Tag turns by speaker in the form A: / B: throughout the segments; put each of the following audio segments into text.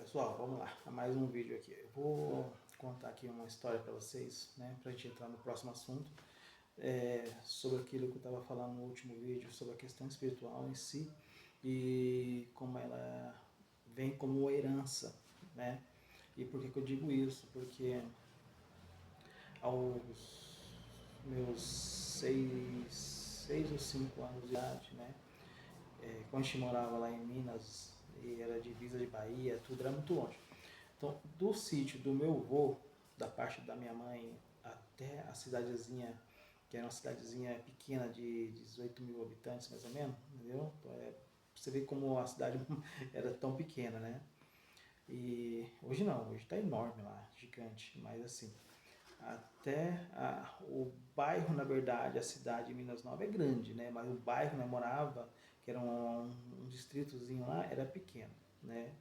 A: Pessoal, vamos lá, a mais um vídeo aqui. Eu vou contar aqui uma história para vocês, né, para a gente entrar no próximo assunto, sobre aquilo que eu estava falando no último vídeo, sobre a questão espiritual em si e como ela vem como uma herança, né? E por que eu digo isso? Porque aos meus 6 ou 5 anos de idade, né, quando a gente morava lá em Minas e era divisa de Bahia, tudo era muito longe. Então, do sítio do meu avô, da parte da minha mãe, até a cidadezinha, que era uma cidadezinha pequena de 18 mil habitantes, mais ou menos, entendeu? Então, você vê como a cidade era tão pequena, né? E hoje não, hoje está enorme lá, gigante, mas assim, o bairro, na verdade, a cidade de Minas Nova é grande, né? Mas o bairro onde eu morava, que era um distritozinho lá, era pequeno, né?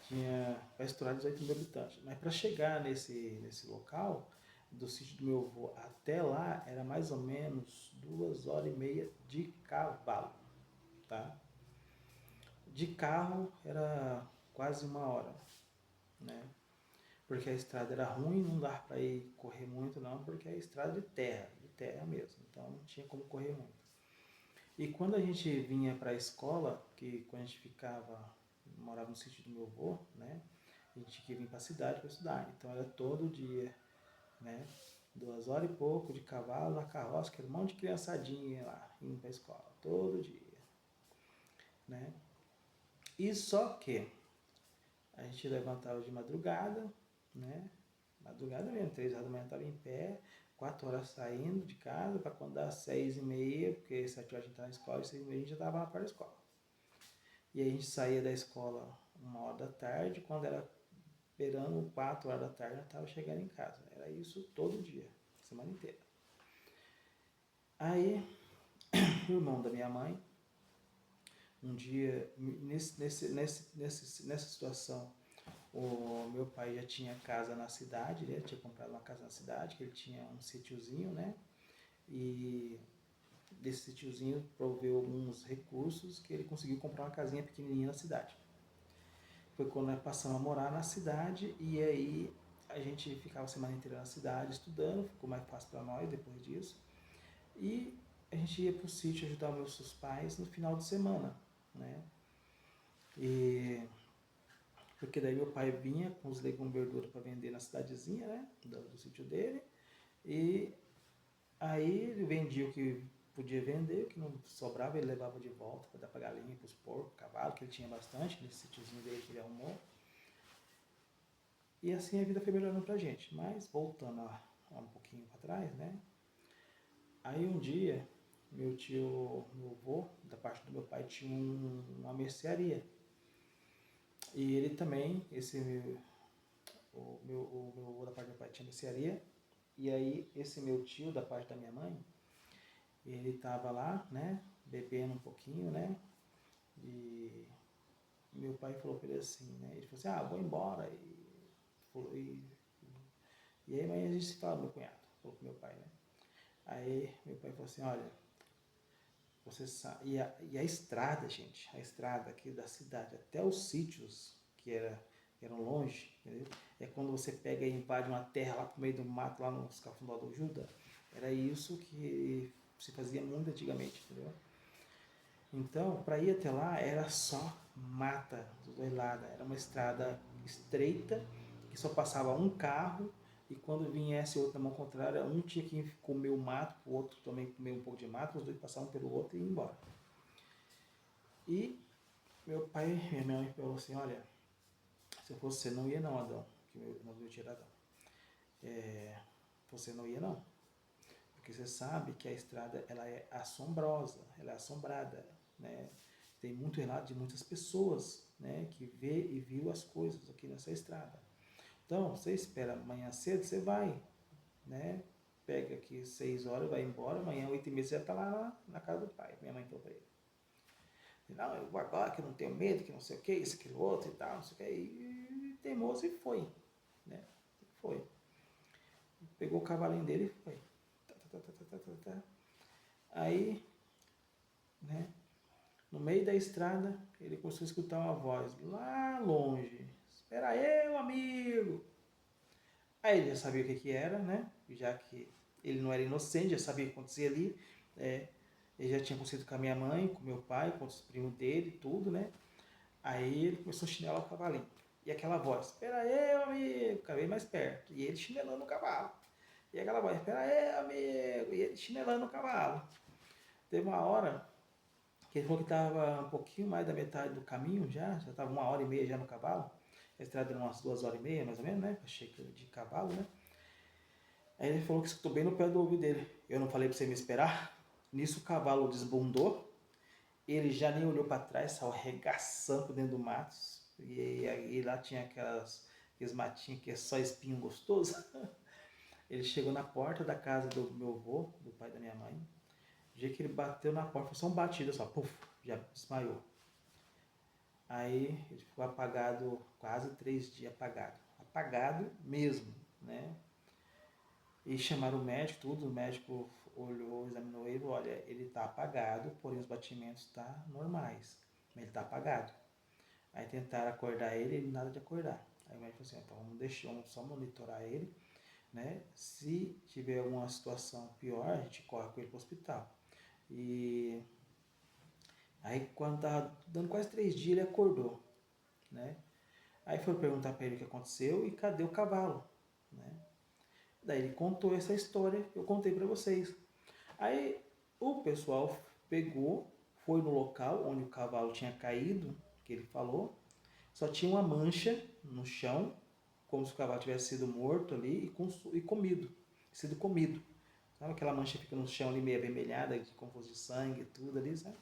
A: Tinha para estourar 18 mil habitantes. Mas para chegar nesse local, do sítio do meu avô até lá, era mais ou menos 2 horas e meia de cavalo, tá? De carro era quase 1 hora, né? Porque a estrada era ruim, não dava para ir correr muito não, porque é estrada de terra mesmo, então não tinha como correr muito. E quando a gente vinha para a escola, que quando a gente morava no sítio do meu avô, né? A gente tinha que vir para a cidade para estudar, então era todo dia, né? 2 horas e pouco de cavalo na carroça, que era um monte de criançadinha lá, indo para a escola, todo dia, né? E só que a gente levantava de madrugada, né? Madrugada mesmo, 3 horas da manhã estava em pé, 4 horas saindo de casa, para quando dá 6h30, porque 7 horas a gente estava na escola, e 6h30 a gente já estava na porta da escola. E aí a gente saía da escola 1 hora da tarde, quando era beirando 4 horas da tarde, eu estava chegando em casa. Era isso todo dia, semana inteira. Aí, o irmão da minha mãe, um dia, nessa situação, o meu pai já tinha casa na cidade, ele tinha comprado uma casa na cidade, que ele tinha um sítiozinho, né? E desse sítiozinho proveu alguns recursos que ele conseguiu comprar uma casinha pequenininha na cidade. Foi quando nós passamos a morar na cidade e aí a gente ficava a semana inteira na cidade estudando, ficou mais fácil para nós depois disso. E a gente ia para o sítio ajudar meus pais no final de semana, né? E porque daí meu pai vinha com os legumes e verdura para vender na cidadezinha, né, do sítio dele, e aí ele vendia o que podia vender, o que não sobrava ele levava de volta para dar para galinha, para os porcos, cavalo, que ele tinha bastante nesse sítiozinho dele que ele arrumou. E assim a vida foi melhorando pra gente. Mas voltando um pouquinho para trás, né? Aí um dia, meu avô, da parte do meu pai, tinha uma mercearia. E ele também, o meu avô da parte do meu pai tinha mercearia. E aí esse meu tio, da parte da minha mãe, ele tava lá, né? Bebendo um pouquinho, né? E meu pai falou pra ele assim, né? Ele falou assim, vou embora. E aí amanhã a gente se fala, meu cunhado, falou pro meu pai, né? Aí meu pai falou assim, olha, você sabe. E a estrada, gente, a estrada aqui da cidade até os sítios que eram longe, entendeu? É quando você pega e invade uma terra lá pro meio do mato, lá nos Cafundó do Juda. Era isso que se fazia muito antigamente, entendeu? Então, para ir até lá era só mata dos dois lados. Era uma estrada estreita que só passava um carro e quando viesse outro na mão contrária, um tinha que comer o mato, o outro também comer um pouco de mato, os dois passavam pelo outro e iam embora. E meu pai e minha mãe falou assim, olha, se eu fosse você não ia não, Adão, que meu tio era Adão. Você não ia não, porque você sabe que a estrada ela é assombrosa, ela é assombrada, né? Tem muito relato de muitas pessoas, né, que vê e viu as coisas aqui nessa estrada. Então, você espera amanhã cedo, você vai, né? Pega aqui 6 horas, vai embora, amanhã 8h30 você já está lá na casa do pai. Minha mãe falou para ele. Não, eu vou agora que eu não tenho medo, que não sei o que, isso, aquilo, outro e tal, não sei o que. E teimoso e foi, né? Foi. Pegou o cavalinho dele e foi. Aí, né? No meio da estrada, ele começou a escutar uma voz lá longe. Espera aí, meu amigo! Aí ele já sabia o que que era, né? Já que ele não era inocente, já sabia o que acontecia ali. É, ele já tinha acontecido com a minha mãe, com meu pai, com os primos dele, tudo, né? Aí ele começou a chinelar o cavalinho. E aquela voz, espera aí, meu amigo, cada vez mais perto. E ele chinelando o cavalo. E aquela voz, espera aí, amigo, e ele chinelando o cavalo. Teve uma hora que ele falou que estava um pouquinho mais da metade do caminho já estava 1h30 já no cavalo. A estrada era umas 2h30, mais ou menos, né? Achei que de cavalo, né? Aí ele falou que escutou bem no pé do ouvido dele. Eu não falei para você me esperar? Nisso o cavalo desbundou. Ele já nem olhou para trás, saiu arregaçando dentro do mato. E lá tinha aqueles matinhos que é só espinho gostoso. Ele chegou na porta da casa do meu avô, do pai da minha mãe. O dia que ele bateu na porta, foi só um batido, só, puf, já desmaiou. Aí ele ficou apagado quase 3 dias apagado. Apagado mesmo, né? E chamaram o médico, tudo, o médico olhou, examinou ele, olha, ele está apagado, porém os batimentos estão normais, mas ele está apagado. Aí tentaram acordar ele nada de acordar. Aí o médico falou assim, então vamos só monitorar ele, né? Se tiver alguma situação pior, a gente corre com ele para o hospital. E aí quando estava dando quase 3 dias, ele acordou, né? Aí foi perguntar para ele o que aconteceu e cadê o cavalo, né? Daí ele contou essa história que eu contei para vocês. Aí o pessoal pegou, foi no local onde o cavalo tinha caído, que ele falou, só tinha uma mancha no chão, como se o cavalo tivesse sido morto ali e comido, sido comido. Sabe aquela mancha que fica no chão ali meio avermelhada, como fosse de sangue e tudo ali, sabe?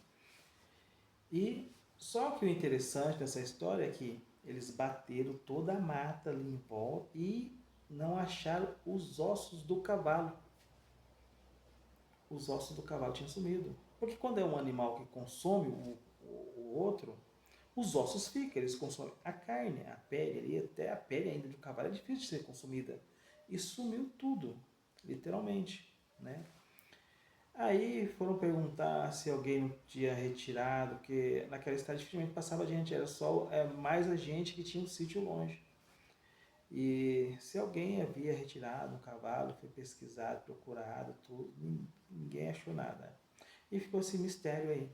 A: E só que o interessante dessa história é que eles bateram toda a mata ali em volta e não acharam os ossos do cavalo. Os ossos do cavalo tinham sumido. Porque quando é um animal que consome o outro, os ossos ficam, eles consomem a carne, a pele ali, até a pele ainda do cavalo é difícil de ser consumida. E sumiu tudo, literalmente, né? Aí foram perguntar se alguém tinha retirado, porque naquela estrada dificilmente passava gente, era só mais a gente que tinha um sítio longe. E se alguém havia retirado um cavalo, foi pesquisado, procurado, tudo, ninguém achou nada. E ficou esse mistério aí.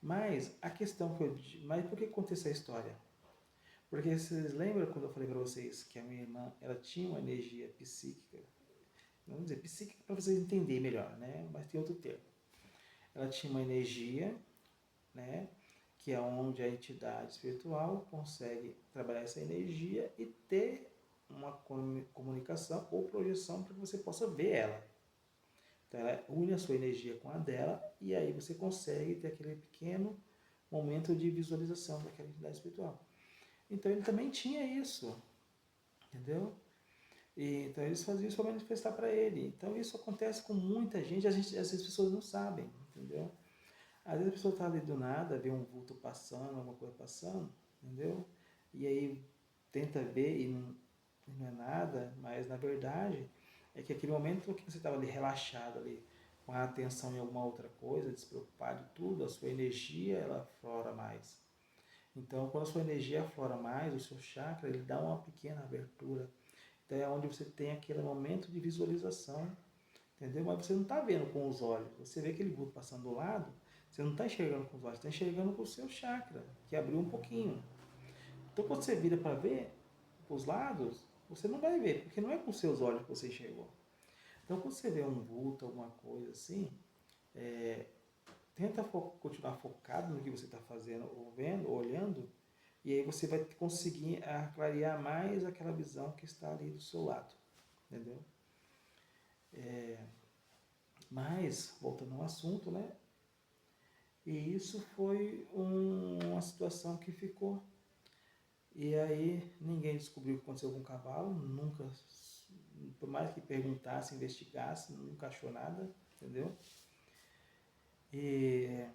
A: Mas a questão que eu. Mas por que conta essa história? Porque vocês lembram quando eu falei para vocês que a minha irmã ela tinha uma energia psíquica? Vamos dizer, psíquica para vocês entenderem melhor, né? Mas tem outro termo. Ela tinha uma energia, né? Que é onde a entidade espiritual consegue trabalhar essa energia e ter uma comunicação ou projeção para que você possa ver ela. Então ela une a sua energia com a dela e aí você consegue ter aquele pequeno momento de visualização daquela entidade espiritual. Então ele também tinha isso, entendeu? E, então eles faziam isso para manifestar para ele. Então isso acontece com muita gente, às vezes as pessoas não sabem, entendeu? Às vezes a pessoa está ali do nada, vê um vulto passando, alguma coisa passando, entendeu? E aí tenta ver e não é nada, mas na verdade é que aquele momento que você estava ali relaxado ali, com a atenção em alguma outra coisa, despreocupado de tudo, a sua energia ela aflora mais. Então quando a sua energia aflora mais, o seu chakra ele dá uma pequena abertura. Então é onde você tem aquele momento de visualização, entendeu? Mas você não está vendo com os olhos, você vê aquele vulto passando do lado, você não está enxergando com os olhos, está enxergando com o seu chakra, que abriu um pouquinho. Então quando você vira para ver os lados, você não vai ver, porque não é com os seus olhos que você enxergou. Então quando você vê um vulto, alguma coisa assim, tenta continuar focado no que você está fazendo, ou vendo, ou olhando, e aí você vai conseguir clarear mais aquela visão que está ali do seu lado, entendeu? Mas, voltando ao assunto, né? E isso foi uma situação que ficou. E aí ninguém descobriu o que aconteceu com o cavalo, nunca, por mais que perguntasse, investigasse, nunca achou nada, entendeu? E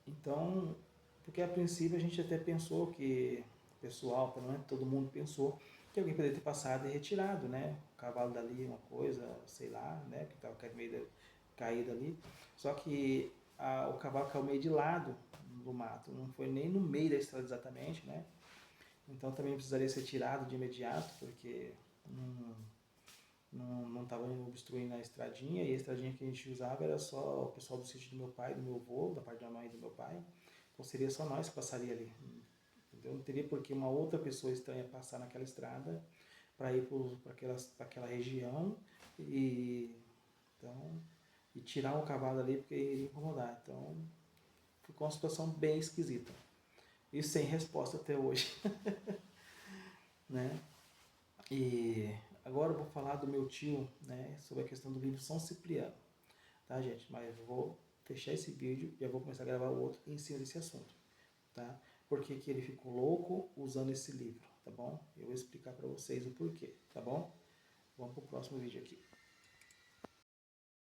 A: então, porque a princípio a gente até pensou que, pessoal, pelo menos todo mundo pensou, que alguém poderia ter passado e retirado, né? O cavalo dali, uma coisa, sei lá, né? Que estava meio caído ali. Só que o cavalo caiu meio de lado do mato, não foi nem no meio da estrada exatamente, né? Então também precisaria ser tirado de imediato, porque não estava obstruindo a estradinha, e a estradinha que a gente usava era só o pessoal do sítio do meu pai, do meu avô, da parte da mãe do meu pai, então seria só nós que passaria ali. Entendeu? Não teria por que uma outra pessoa estranha passar naquela estrada para ir para aquela região e, então, e tirar o cavalo ali porque iria incomodar. Então ficou uma situação bem esquisita. E sem resposta até hoje. Né? E agora eu vou falar do meu tio, né, sobre a questão do livro São Cipriano. Tá, gente? Mas eu vou fechar esse vídeo e eu vou começar a gravar o outro em cima desse assunto. Tá? Por que, que ele ficou louco usando esse livro, tá bom? Eu vou explicar para vocês o porquê, tá bom? Vamos pro próximo vídeo aqui.